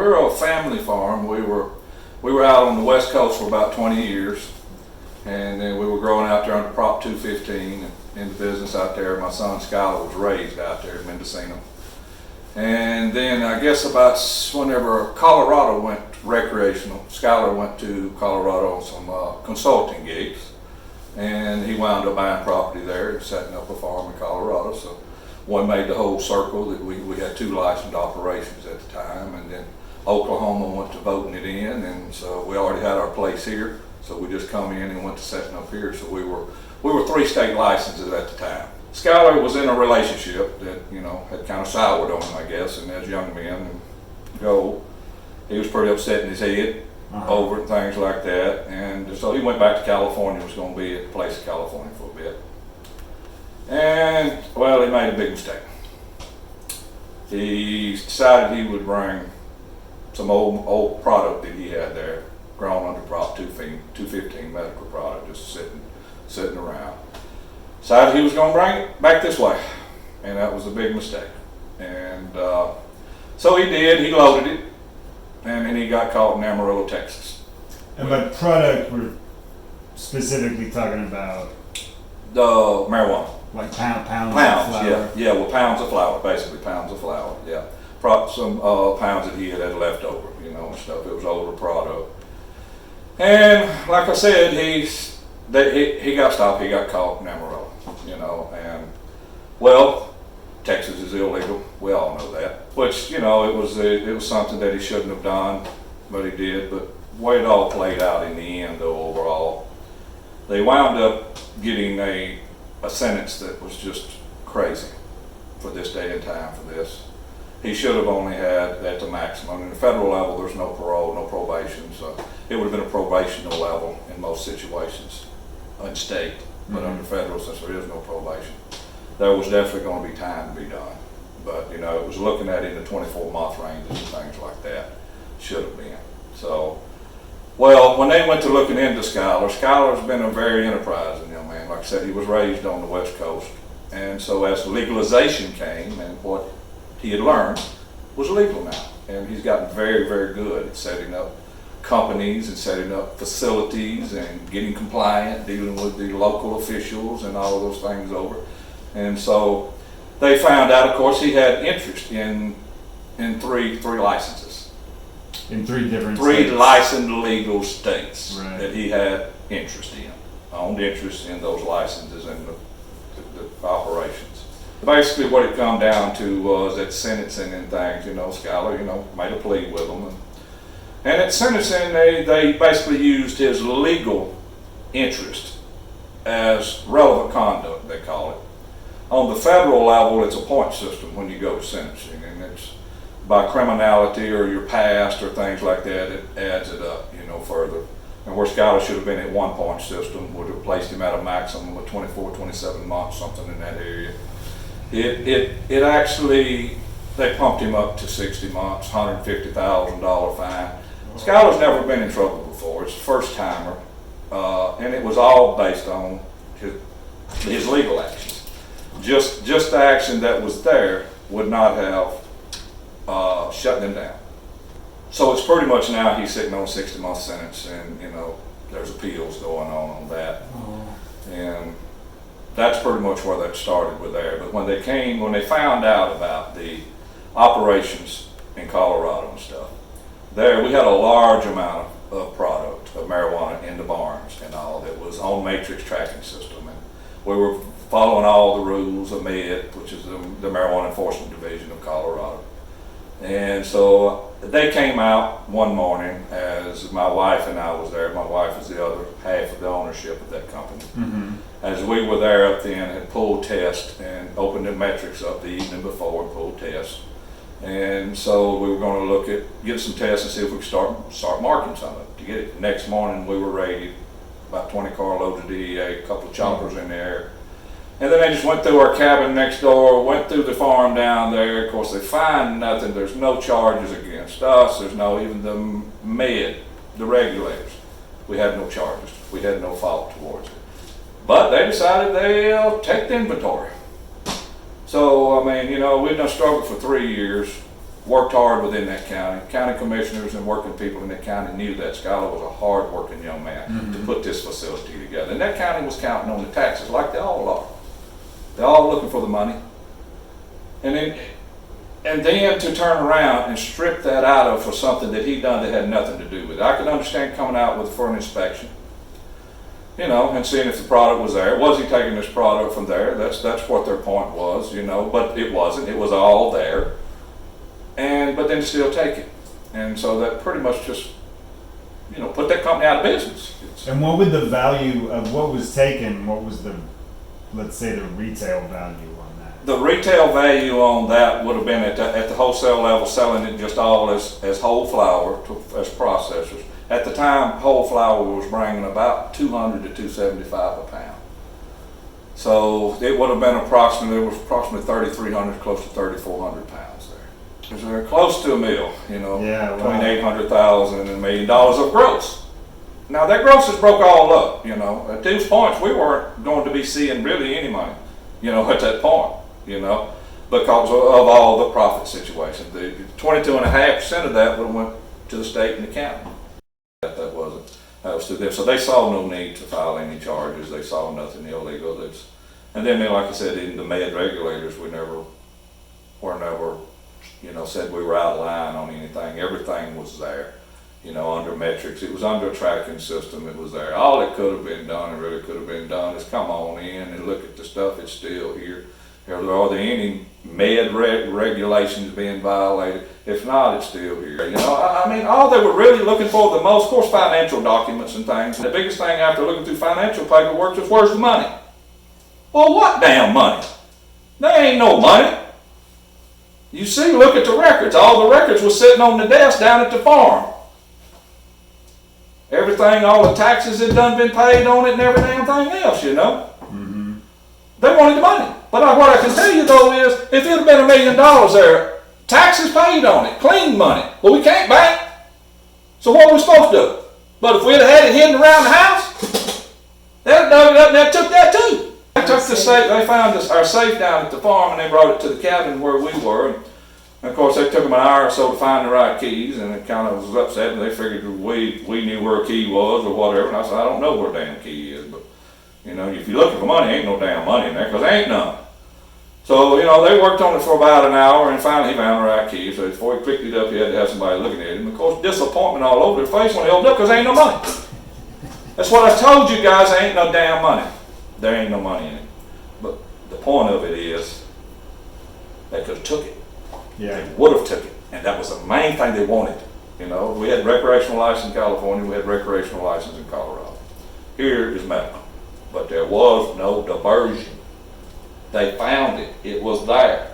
we're a family farm. We were out on the West Coast for about 20 years, and then we were growing out there under Prop 215 in the business out there. My son Skylar was raised out there in Mendocino. And then I guess about whenever Colorado went recreational, Skylar went to Colorado on some consulting gigs, and he wound up buying property there and setting up a farm in Colorado. So one made the whole circle. That we had 2 licensed operations at the time, and then Oklahoma went to voting it in, and so we already had our place here. So we just come in and went to setting up here. So we were 3 state licenses at the time. Skylar was in a relationship that, had kind of soured on him, I guess, and as young men go, he was pretty upset in his head over it and things like that. And so he went back to California, was going to be at the place in California for a bit. And, well, he made a big mistake. He decided he would bring some old product that he had there, grown under Prop 215 medical product, just sitting around. Decided he was going to bring it back this way, and that was a big mistake. And so he did. He loaded it, and then he got caught in Amarillo, Texas. And by product, we're specifically talking about the marijuana, like pounds of flour. Yeah, well, pounds of flour, basically pounds of flour. Yeah, some pounds that he had left over, and stuff. It was older product. And like I said, he got stopped. He got caught in Amarillo. And well, Texas is illegal. We all know that. Which, it was something that he shouldn't have done, but he did. But the way it all played out in the end, though, overall, they wound up getting a sentence that was just crazy for this day and time for this. He should have only had at the maximum. In the federal level, there's no parole, no probation, so it would have been a probational level in most situations in state. But under federal, since there is no probation, there was definitely going to be time to be done. But, it was looking at in the 24-month ranges and things like that. Should have been. So, well, when they went to looking into Skylar's been a very enterprising young man. Like I said, he was raised on the West Coast. And so as legalization came, and what he had learned was legal now. And he's gotten very, very good at setting up companies and setting up facilities and getting compliant, dealing with the local officials and all of those things over. And so they found out, of course, he had interest in three licenses. In 3 different three states. licensed legal states Right. that he had interest in, owned interest in those licenses and the operations. Basically what it come down to was at sentencing and things, Skylar, made a plea with them. And at sentencing, they basically used his legal interest as relevant conduct, they call it. On the federal level, it's a point system when you go to sentencing, and it's by criminality or your past or things like that, it adds it up, further. And where Skylar should have been at 1 point system, would have placed him at a maximum of 24, 27 months, something in that area. It actually, they pumped him up to 60 months, $150,000 fine. Skylar's never been in trouble before. It's a first timer, and it was all based on his legal actions. Just the action that was there would not have shut him down. So it's pretty much now he's sitting on a 60-month sentence, and there's appeals going on that, and that's pretty much where that started with there. But when they found out about the operations in Colorado and stuff, there we had a large amount of product of marijuana in the barns and all that was on matrix tracking system, and we were following all the rules of MAID, which is the Marijuana Enforcement Division of Colorado. And so they came out one morning as my wife and I was there. My wife is the other half of the ownership of that company. As we were there up then, had pulled tests and opened the metrics up the evening before and pulled tests. And so we were going to get some tests and see if we could start marking some of it to get it. The next morning we were raided, about 20 carloads of DEA, a couple of choppers in there. And then they just went through our cabin next door, went through the farm down there. Of course, they find nothing. There's no charges against us. There's no, even the MED, the regulators. We had no charges. We had no fault towards it. But they decided they'll take the inventory. So, I mean, we'd done struggled for 3 years worked hard within that county. County commissioners and working people in that county knew that Skylar was a hard-working young man to put this facility together. And that county was counting on the taxes like they all are. They're all looking for the money. And then to turn around and strip that out of for something that he done that had nothing to do with it. I can understand coming out with for an inspection, you know, and seeing if the product was there. Was he taking this product from there? That's what their point was, you know, but it wasn't. It was all there. But then still take it. And so that pretty much just, you know, put that company out of business. And what would the value of what was taken, what was the, let's say, the retail value on that? The retail value on that would have been at the wholesale level, selling it just all as whole flour as processors. At the time, whole flour was bringing about $200 to $275 a pound. So it would have been approximately 3,300, close to 3,400 pounds there. Because they're close to a mill, you know, between 800,000 and $1 million of gross. Now that gross is broke all up, you know. At these points, we weren't going to be seeing really any money, you know, at that point, you know, because of all the profit situation. The 22.5% of that would have went to the state and the county. That was to them. So they saw no need to file any charges. They saw nothing illegal. And then, like I said, in the med regulators, were never, you know, said we were out of line on anything. Everything was there, you know, under metrics. It was under a tracking system. It was there. All it could have been done, and really could have been done, is come on in and look at the stuff. It's still here. Are there any med regulations being violated? If not, it's still here. You know, I mean, all they were really looking for the most, of course, financial documents and things. The biggest thing after looking through financial paperwork is, where's the money? Well, what damn money? There ain't no money. You see, look at the records. All the records were sitting on the desk down at the farm. Everything, all the taxes had done been paid on it and every damn thing else, you know. They wanted the money. But what I can tell you though is, if it had been $1 million there, taxes paid on it, clean money. Well, we can't bank. So what are we supposed to do? But if we'd have had it hidden around the house, they'd have dug it up and they took that too. They took the safe, they found our safe down at the farm and they brought it to the cabin where we were. And of course, they took them an hour or so to find the right keys, and it kind of was upset, and they figured we knew where a key was or whatever. And I said, I don't know where a damn key is, but you know, if you're looking for money, ain't no damn money in there, because there ain't none. So, you know, they worked on it for about an hour, and finally he found the right key. So before he picked it up, he had to have somebody looking at him. Of course, disappointment all over their face when they opened up, because there ain't no money. That's what I told you guys, there ain't no damn money. There ain't no money in it. But the point of it is, they could have took it. Yeah. They would have took it. And that was the main thing they wanted. You know, we had recreational license in California, we had recreational license in Colorado. Here is medical. But there was no diversion. They found it. It was there.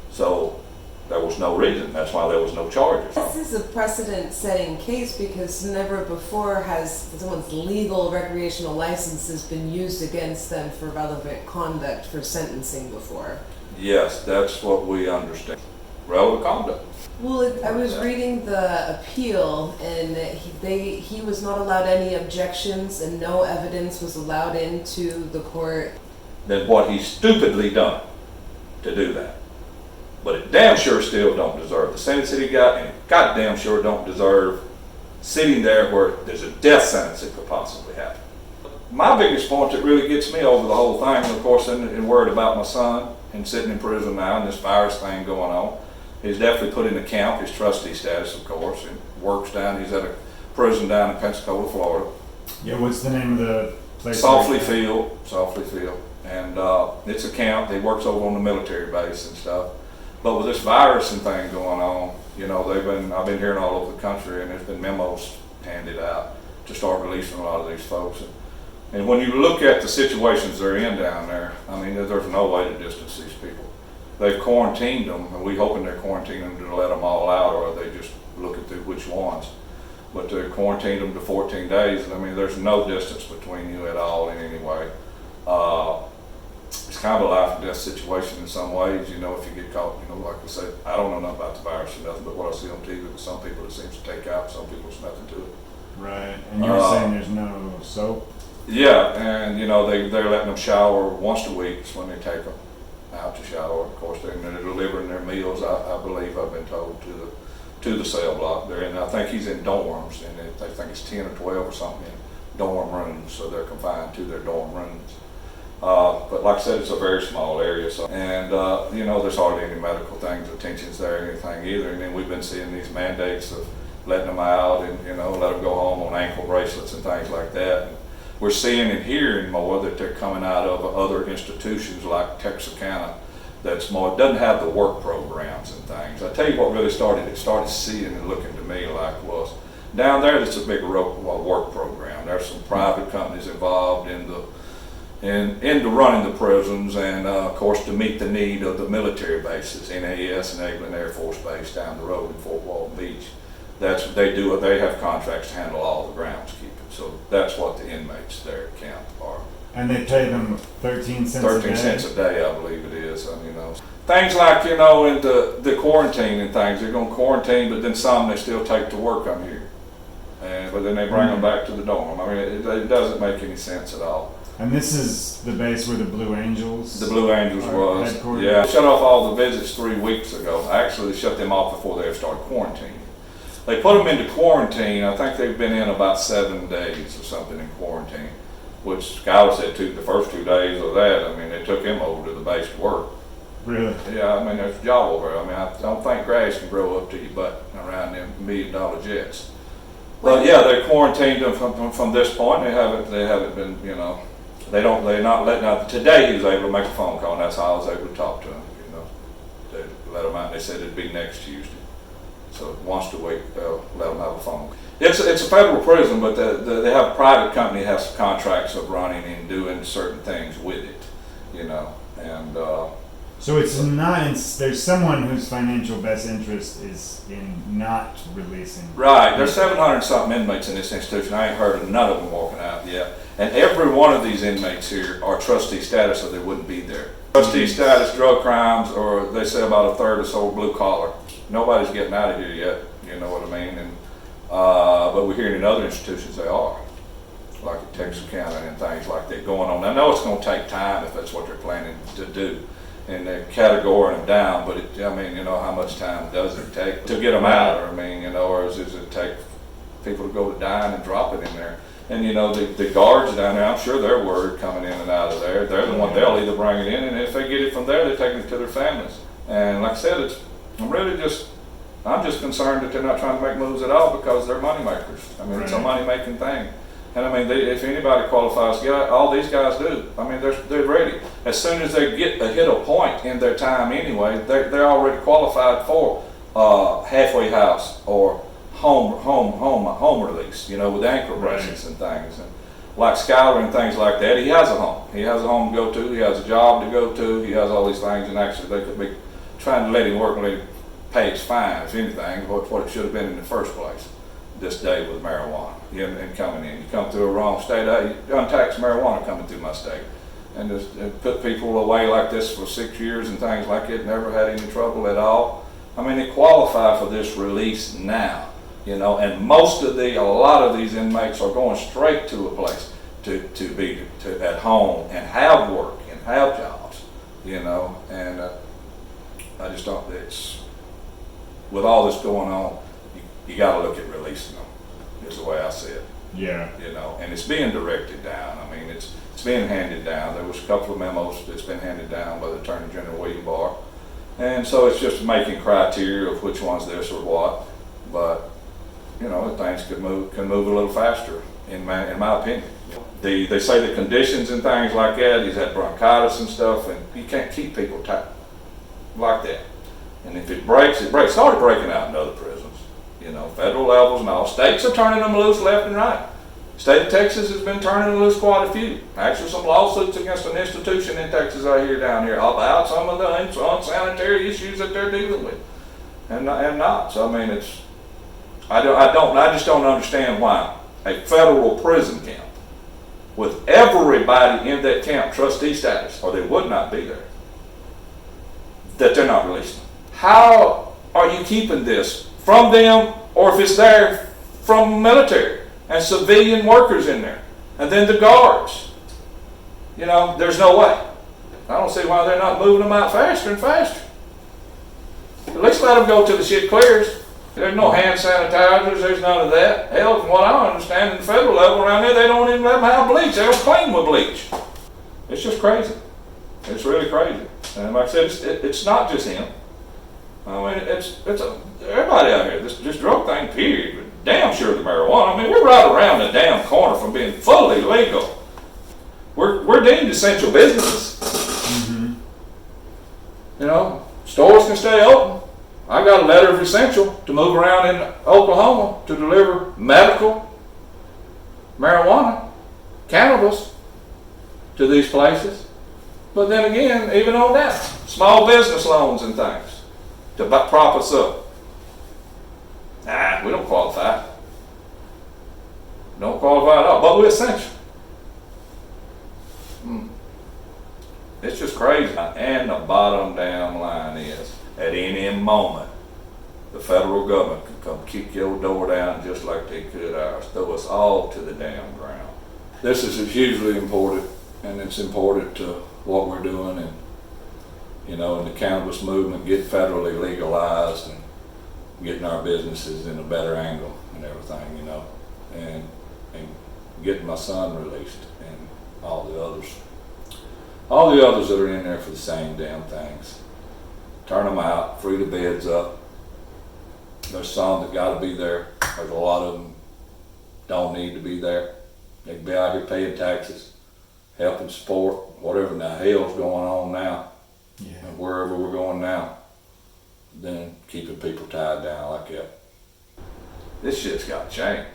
So there was no reason. That's why there was no charges. This is a precedent-setting case because never before has someone's legal recreational licenses been used against them for relevant conduct for sentencing before. Yes, that's what we understand. Relevant conduct. Well, I was reading the appeal, and he was not allowed any objections, and no evidence was allowed into the court. Than what he stupidly done to do that. But it damn sure still don't deserve the sentence that he got, and it goddamn sure don't deserve sitting there where there's a death sentence that could possibly happen. My biggest point that really gets me over the whole thing, of course, and worried about my son and sitting in prison now and this virus thing going on, he's definitely put in account his trustee status, of course, and works down. He's at a prison down in Pensacola, Florida. Yeah, what's the name of the place? Softly Field. And it's a camp. He works over on the military base and stuff. But with this virus and thing going on, you know, I've been hearing all over the country, and there's been memos handed out to start releasing a lot of these folks. And when you look at the situations they're in down there, I mean, there's no way to distance these people. They've quarantined them, and we're hoping they're quarantining them to let them all out, or are they just looking through which ones? But they're quarantined them to 14 days, and I mean, there's no distance between you at all in any way. It's kind of a life and death situation in some ways, you know, if you get caught, you know, like I said, I don't know nothing about the virus or nothing, but what I see on TV with some people, it seems to take out, some people, it's nothing to it. Right, and you were saying there's no soap? Yeah, and you know, they're letting them shower once a week is when they take them. out to shower. Of course, they're delivering their meals, I believe I've been told, to the cell block there. And I think he's in dorms, and I think it's 10 or 12 or something in dorm rooms, so they're confined to their dorm rooms. But like I said, it's a very small area, so, and you know, there's hardly any medical things, attentions there, or anything either. And then we've been seeing these mandates of letting them out and, you know, let them go home on ankle bracelets and things like that. And we're seeing and hearing more that they're coming out of other institutions like Texarkana that's more, doesn't have the work programs and things. I tell you what really started seeing and looking to me like was down there, there's a big work program. There's some private companies involved into running the prisons, and of course to meet the need of the military bases, NAS and Eglin Air Force Base down the road in Fort Walton Beach. That's what they do. They have contracts to handle all the groundskeeping. So that's what the inmates there at camp are. And they pay them 13 cents a day? 13 cents a day, I believe it is. I mean, you know, things like, you know, in the quarantine and things, they're going to quarantine, but then some they still take to work on here. But then they bring them back to the dorm. I mean, it doesn't make any sense at all. And this is the base where the Blue Angels? The Blue Angels was. Headquarters? Yeah, shut off all the visits 3 weeks ago. Actually, they shut them off before they ever started quarantine. They put them into quarantine. I think they've been in about 7 days or something in quarantine, which Skylar said the first 2 days of that, I mean, they took him over to the base to work. Really? Yeah, I mean, there's a job over there. I mean, I don't think grass can grow up to your butt around them $1 million jets. But yeah, they quarantined them from this point. They haven't been, you know, they're not letting out. Today he was able to make a phone call, and that's how I was able to talk to him, you know. They let him out, and they said it'd be next Tuesday. So once a week, they'll let them have a phone. It's a federal prison, but they have a private company has contracts of running and doing certain things with it, you know. And so it's not, there's someone whose financial best interest is in not releasing. Right, there's 700 something inmates in this institution. I ain't heard of none of them walking out yet. And every one of these inmates here are trustee status, or they wouldn't be there. Trustee status, drug crimes, or they say about a third or so blue collar. Nobody's getting out of here yet, you know what I mean? And but we're hearing in other institutions they are, like at Texarkana and things like that going on. I know it's going to take time if that's what they're planning to do, and they're categorizing them down. But I mean, you know, how much time does it take to get them out? Or I mean, you know, or does it take people to go to dine and drop it in there? And you know, the guards down there, I'm sure they're worried coming in and out of there. They're the one, they'll either bring it in, and if they get it from there, they're taking it to their families. And like I said, I'm just concerned that they're not trying to make moves at all because they're money makers. I mean, it's a money making thing. And I mean, if anybody qualifies, all these guys do. I mean, they're ready. As soon as they hit a point in their time anyway, they're already qualified for halfway house or home release, you know, with ankle bracelets and things. And like Skylar and things like that, he has a home. He has a home to go to. He has a job to go to. He has all these things, and actually they could be trying to let him work and let him pay his fine, if anything, what it should have been in the first place. This day with marijuana, and coming in, you come through a wrong state, untaxed marijuana coming through my state, and just put people away like this for 6 years and things like it. Never had any trouble at all. I mean, they qualify for this release now. You know, and a lot of these inmates are going straight to a place to be at home and have work and have jobs, you know, and I just don't, with all this going on, you got to look at releasing them, is the way I see it. Yeah. You know, and it's being directed down. I mean, it's being handed down. There was a couple of memos that's been handed down by the Attorney General William Barr, and so it's just making criteria of which one's this or what, but you know, things can move a little faster, in my opinion. They say the conditions and things like that, he's had bronchitis and stuff, and you can't keep people tight like that. And if it breaks, it breaks. It's already breaking out in other prisons, you know, federal levels and all. States are turning them loose left and right. State of Texas has been turning them loose quite a few. Actually, some lawsuits against an institution in Texas I hear down here about some of the unsanitary issues that they're dealing with, and not. So I mean, I just don't understand why a federal prison camp with everybody in that camp trustee status, or they would not be there, that they're not releasing them. How are you keeping this from them, or if it's there, from military and civilian workers in there, and then the guards? You know, there's no way. I don't see why they're not moving them out faster and faster. At least let them go till the shit clears. There's no hand sanitizers, there's none of that. Hell, from what I understand, in the federal level around here, they don't even let them have bleach. They don't clean with bleach. It's just crazy. It's really crazy. And like I said, it's not just him. I mean, it's everybody out here. This drug thing, period. But damn sure the marijuana. I mean, we're right around the damn corner from being fully legal. We're deemed essential businesses. Mm-hmm. You know, stores can stay open. I got a letter of essential to move around in Oklahoma to deliver medical, marijuana, cannabis to these places. But then again, even on that, small business loans and things to prop us up. Nah, we don't qualify. Don't qualify at all, but we're essential. It's just crazy. And the bottom down line is, at any moment, the federal government could come kick your door down just like they could ours, throw us all to the damn ground. This is hugely important, and it's important to what we're doing, and you know, in the cannabis movement, getting federally legalized and getting our businesses in a better angle and everything, you know, and getting my son released and all the others that are in there for the same damn things. Turn them out, free the beds up. There's some that got to be there. There's a lot of them don't need to be there. They can be out here paying taxes, helping support whatever the hell's going on now, and wherever we're going now, than keeping people tied down like that. This shit's got to change.